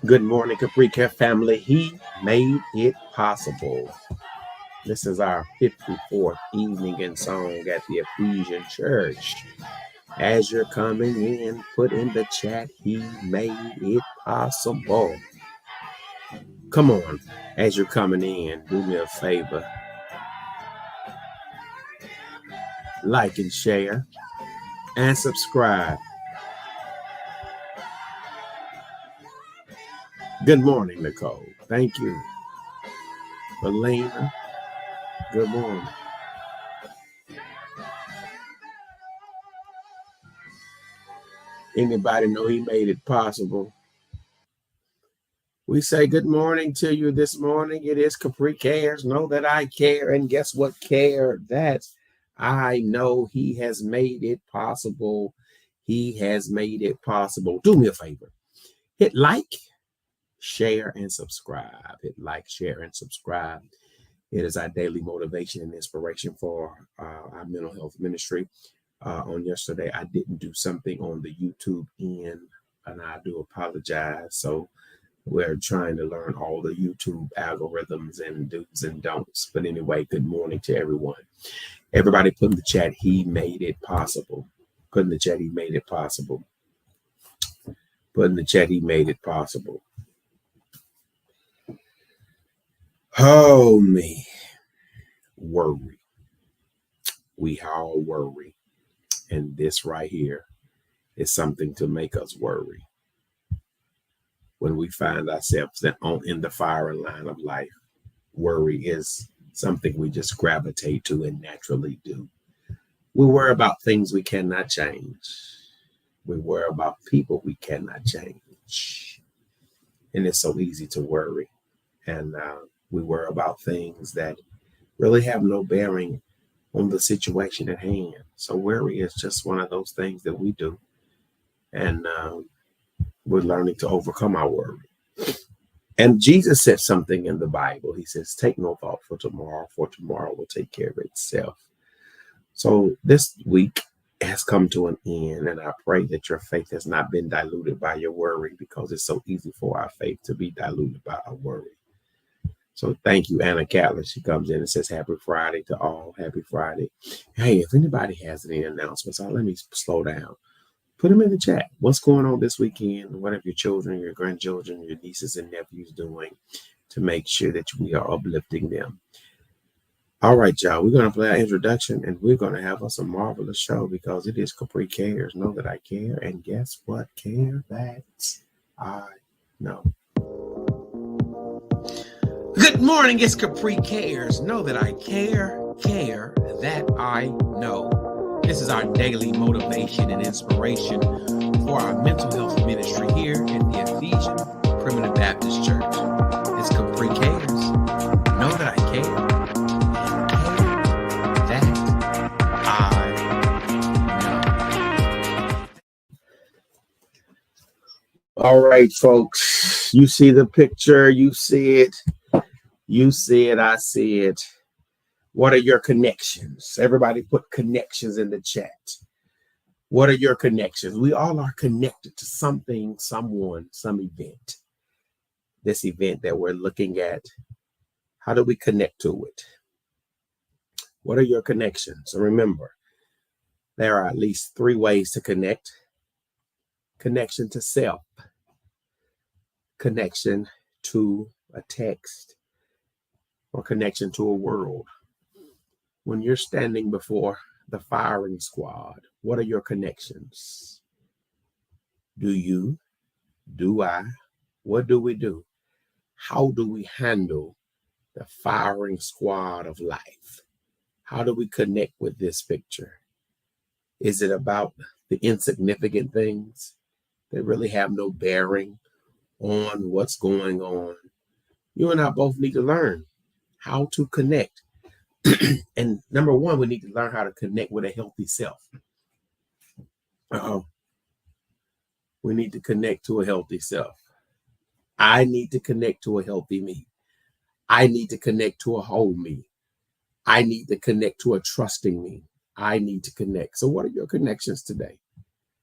Good morning, Caprica family. He made it possible. This is our 54th evening in song at the Ephesian Church. As you're coming in, put in the chat, he made it possible. Come on, as you're coming in, do me a favor. Like and share and subscribe. Good morning, Nicole. Thank you. Elena, good morning. Anybody know he made it possible? We say good morning to you this morning. It is Capri Cares. Know that I care. And guess what? Care that I know he has made it possible. He has made it possible. Do me a favor. Hit like, share, and subscribe. Hit like, share, and subscribe. It is our daily motivation and inspiration for our mental health ministry. On yesterday, I didn't do something on the YouTube end, and I do apologize. So we're trying to learn all the YouTube algorithms and do's and don'ts. But anyway, good morning to everyone. Everybody put in the chat, he made it possible. Put in the chat, he made it possible. Put in the chat, he made it possible. Oh, me. Worry. We all worry. And this right here is something to make us worry. When we find ourselves in the firing line of life, worry is something we just gravitate to and naturally do. We worry about things we cannot change. We worry about people we cannot change. And it's so easy to worry. And we worry about things that really have no bearing on the situation at hand. So worry is just one of those things that we do. And we're learning to overcome our worry. And Jesus said something in the Bible. He says, take no thought for tomorrow will take care of itself. So this week has come to an end, and I pray that your faith has not been diluted by your worry, because it's so easy for our faith to be diluted by our worry. So thank you, Anna Catlin. She comes in and says, happy Friday to all. Happy Friday. Hey, if anybody has any announcements, let me slow down. Put them in the chat. What's going on this weekend? What have your children, your grandchildren, your nieces and nephews doing to make sure that we are uplifting them? All right, y'all. We're going to play our introduction, and we're going to have us a marvelous show, because it is Capri Cares. Know that I care. And guess what? Care that I know. Good morning, it's Capri Cares. Know that I care that I know. This is our daily motivation and inspiration for our mental health ministry here at the Ephesian Primitive Baptist Church. It's Capri Cares. Know that I care that I know. All right, folks. You see the picture. You see it. You see it, I see it. What are your connections? Everybody put connections in the chat. What are your connections? We all are connected to something, someone, some event. This event that we're looking at, how do we connect to it? What are your connections? So remember, there are at least 3 ways to connect. Connection to self. Connection to a text. Or connection to a world. When you're standing before the firing squad, what are your connections? Do you? Do I? What do we do? How do we handle the firing squad of life? How do we connect with this picture? Is it about the insignificant things that really have no bearing on what's going on? You and I both need to learn how to connect. And number 1, we need to learn how to connect with a healthy self. We need to connect to a healthy self. I need to connect to a healthy me. I need to connect to a whole me. I need to connect to a trusting me. I need to connect. So what are your connections today?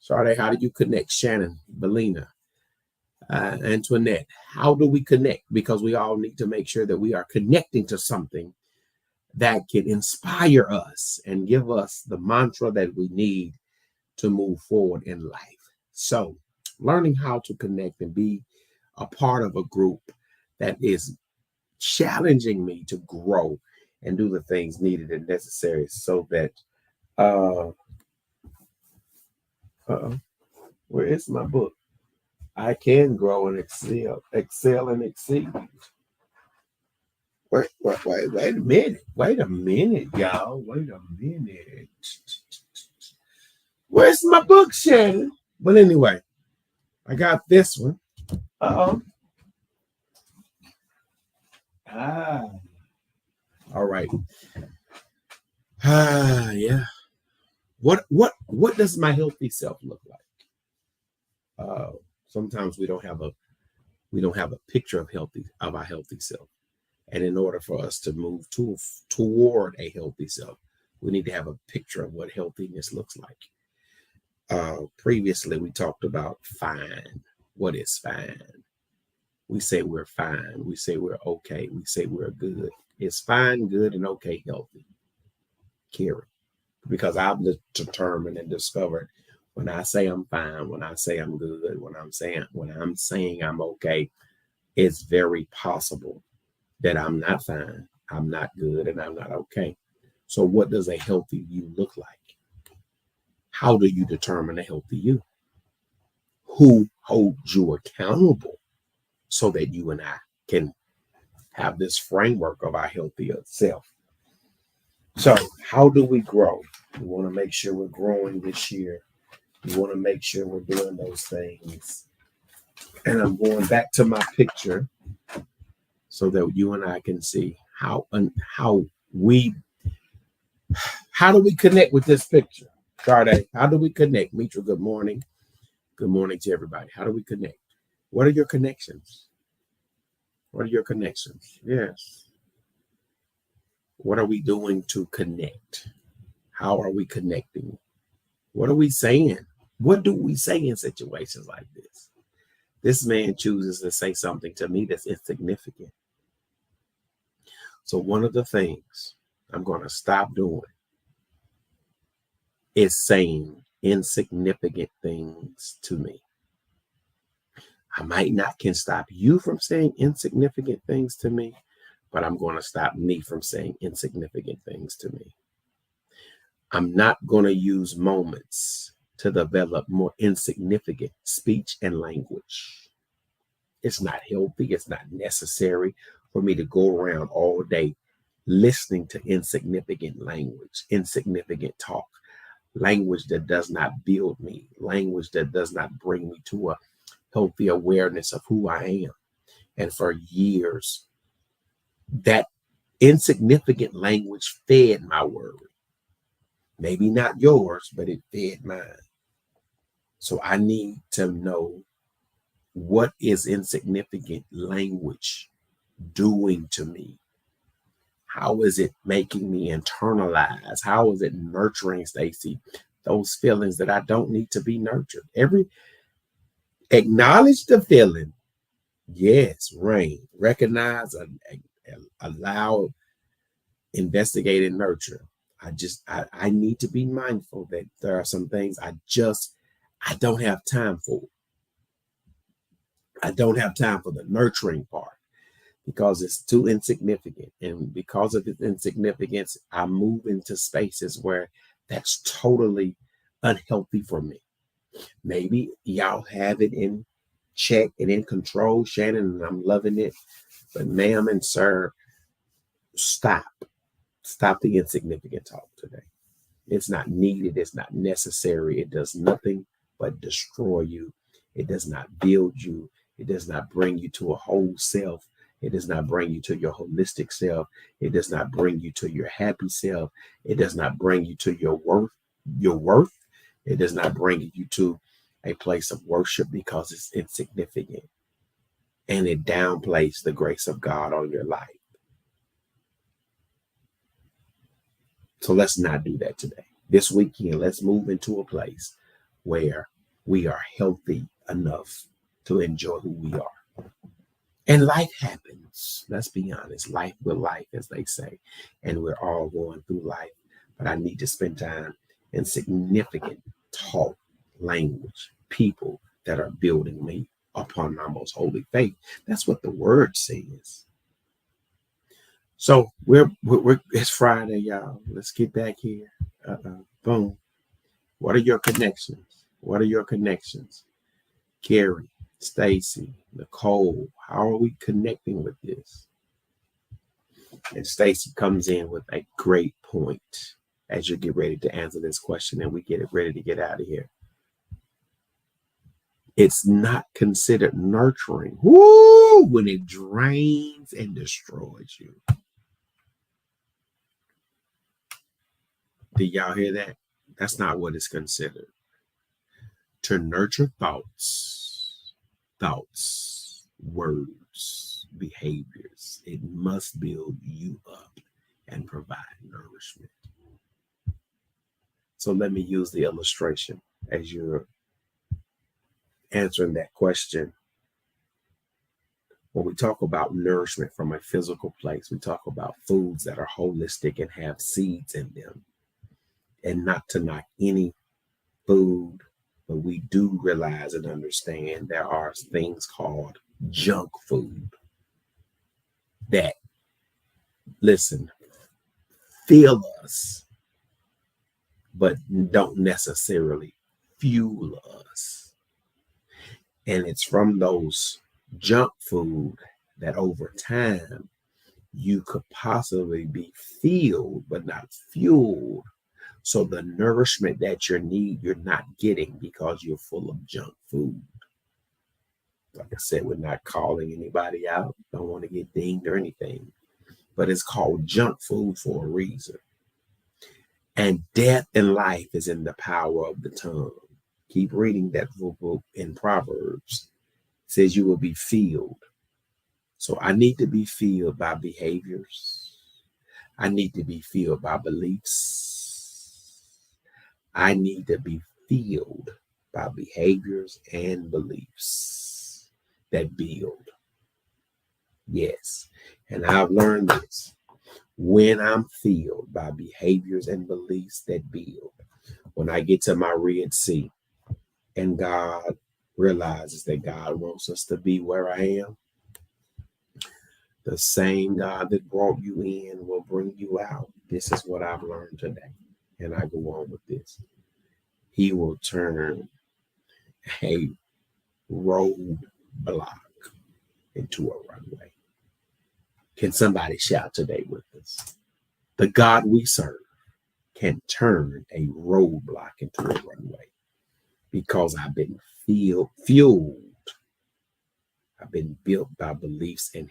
Sade, how do you connect? Shannon, Belina, Antoinette, how do we connect? Because we all need to make sure that we are connecting to something that can inspire us and give us the mantra that we need to move forward in life. So, learning how to connect and be a part of a group that is challenging me to grow and do the things needed and necessary so that where is my book? I can grow and excel and exceed. Wait a minute. Wait a minute, y'all. Wait a minute. Where's my book, Shannon? But anyway, I got this one. Uh-oh. All right. Yeah. What does my healthy self look like? Sometimes we don't have a picture of our healthy self. And in order for us to move toward a healthy self, we need to have a picture of what healthiness looks like. Previously, we talked about fine. What is fine? We say we're fine. We say we're okay. We say we're good. It's fine, good, and okay, healthy. Carry. Because I've determined and discovered when I say I'm fine, when I say I'm good, when I'm saying I'm okay, it's very possible that I'm not fine, I'm not good, and I'm not okay. So what does a healthy you look like? How do you determine a healthy you? Who holds you accountable so that you and I can have this framework of our healthier self? So how do we grow? We want to make sure we're growing this year. We want to make sure we're doing those things. And I'm going back to my picture so that you and I can see how do we connect with this picture? Sade, how do we connect? Mitra, good morning. Good morning to everybody. How do we connect? What are your connections? What are your connections? Yes. What are we doing to connect? How are we connecting? What are we saying? What do we say in situations like this? This man chooses to say something to me that's insignificant. So one of the things I'm going to stop doing is saying insignificant things to me. I might not can stop you from saying insignificant things to me, but I'm going to stop me from saying insignificant things to me. I'm not going to use moments to develop more insignificant speech and language. It's not healthy. It's not necessary for me to go around all day listening to insignificant language, insignificant talk, language that does not build me, language that does not bring me to a healthy awareness of who I am. And for years, that insignificant language fed my worry. Maybe not yours, but it fed mine. So I need to know, what is insignificant language doing to me? How is it making me internalize? How is it nurturing, Stacy, those feelings that I don't need to be nurtured? Acknowledge the feeling. Yes, Rain. Recognize, allow, investigate, and nurture. I need to be mindful that there are some things I don't have time for. I don't have time for the nurturing part because it's too insignificant. And because of its insignificance, I move into spaces where that's totally unhealthy for me. Maybe y'all have it in check and in control, Shannon, and I'm loving it. But ma'am and sir, stop. Stop the insignificant talk today. It's not needed. It's not necessary. It does nothing but destroy you. It does not build you. It does not bring you to a whole self. It does not bring you to your holistic self. It does not bring you to your happy self. It does not bring you to your worth. It does not bring you to a place of worship because it's insignificant. And it downplays the grace of God on your life. So let's not do that today. This weekend, let's move into a place where we are healthy enough to enjoy who we are. And life happens. Let's be honest. Life will life, as they say. And we're all going through life. But I need to spend time in significant talk, language, people that are building me upon my most holy faith. That's what the word says. So we're it's Friday, y'all. Let's get back here. Boom. What are your connections? What are your connections? Gary, Stacy, Nicole, how are we connecting with this? And Stacy comes in with a great point as you get ready to answer this question and we get it ready to get out of here. It's not considered nurturing. Woo! When it drains and destroys you. Did y'all hear that? That's not what it's considered. To nurture thoughts, words, behaviors, it must build you up and provide nourishment. So let me use the illustration as you're answering that question. When we talk about nourishment from a physical place, we talk about foods that are holistic and have seeds in them. And not to knock any food, but we do realize and understand there are things called junk food that, listen, fill us, but don't necessarily fuel us. And it's from those junk food that over time you could possibly be filled but not fueled. So the nourishment that you need, you're not getting because you're full of junk food. Like I said, we're not calling anybody out. Don't want to get dinged or anything. But it's called junk food for a reason. And death and life is in the power of the tongue. Keep reading that book in Proverbs. It says you will be filled. So I need to be filled by behaviors. I need to be filled by beliefs. I need to be filled by behaviors and beliefs that build. Yes. And I've learned this. When I'm filled by behaviors and beliefs that build, when I get to my Red Sea and God realizes that God wants us to be where I am, the same God that brought you in will bring you out. This is what I've learned today. And I go on with this. He will turn a road block into a runway. Can somebody shout today with us? The God we serve can turn a roadblock into a runway because I've been fueled. I've been built by beliefs and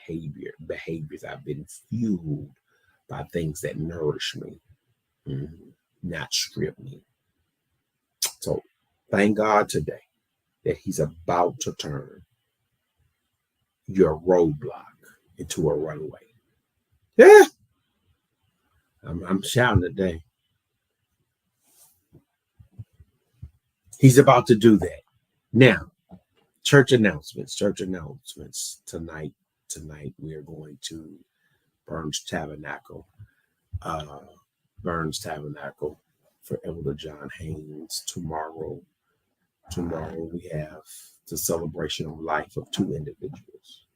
behaviors. I've been fueled by things that nourish me, not strip me. So thank God today that he's about to turn your roadblock into a runway. Yeah. I'm shouting today. He's about to do that. Now, church announcements tonight. Tonight we are going to Burns Tabernacle for Elder John Haynes. Tomorrow we have the celebration of life of two individuals.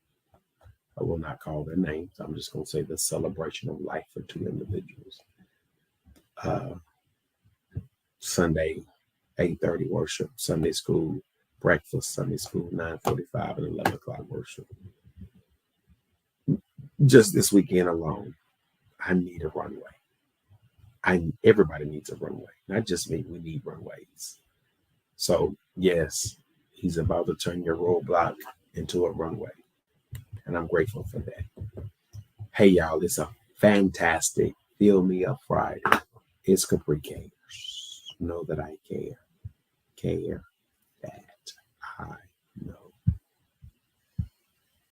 I will not call their names. I'm just going to say the celebration of life for two individuals. Sunday, 8:30 worship, Sunday school breakfast, Sunday school 9:45 and 11 o'clock worship. Just this weekend alone, I need a runway. Everybody needs a runway, not just me. We need runways. So yes, he's about to turn your roadblock into a runway, and I'm grateful for that. Hey y'all, it's a fantastic Fill Me Up Friday. It's Capri Cares. Know that I care that I